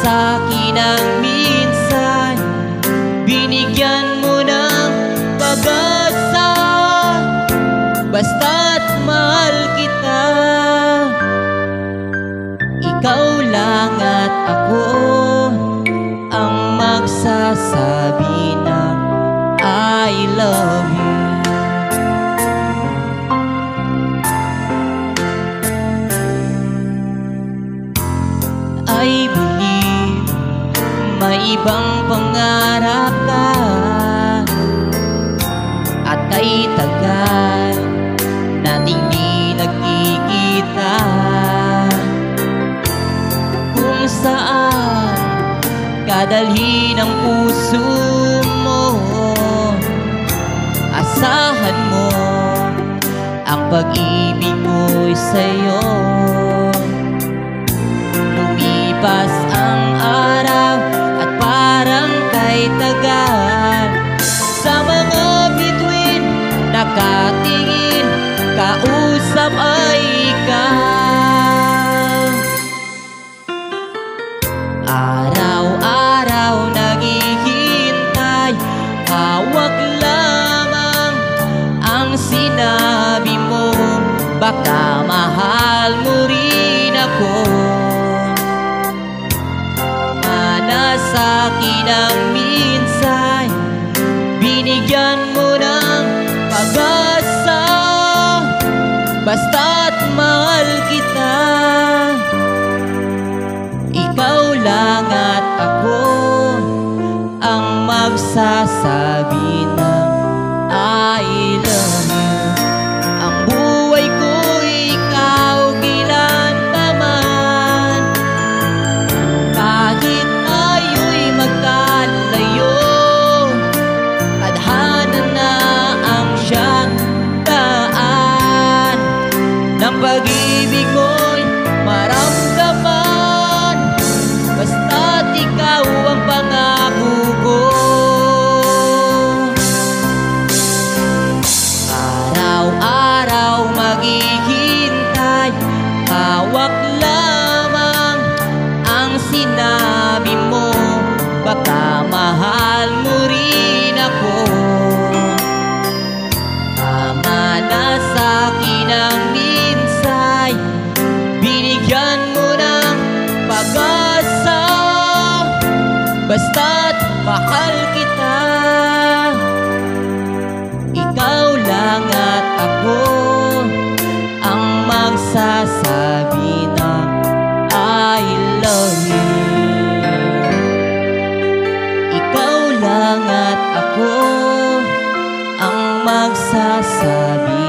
sa'kin ang minsan, binigyan mo ng pag-asa, basta't mahal kita. Ikaw lang at ako ang magsasabi ng I love you. I believe may ibang pangarap ka, at kay tagal nating di nagkikita, kung saan kadalhin ang puso mo. Asahan mo ang pag-ibig ko'y sa'yo. Lumipas ang araw at parang kay tagal, sa mga bituin nakatingin, kausap ay ikaw. Araw-araw naghihintay, hawak lamang ang sinabi mo, baka mahal mo rin ako. Mana sa'kin ang minsan, binigyan mo ng pag-asa, basta't mahal kita. Ikaw lang at ako ang magsasabi ng I love you. Ang buhay ko ikaw kailanman, kahit tayo'y magkalayo, tadhana na ang siyang daan ng pag-ibig mo'y maramdaman, basta't ikaw ang pangako ko. Araw-araw maghihintay, hawak lamang ang sinabi mo, baka mahal mo rin ako. Tama na sa'kin ang minsay, binigyan mo ng pag-asa, basta't mahal kita. Ikaw lang at ako ang magsasabi ng I love you. Ikaw lang at ako ang magsasabi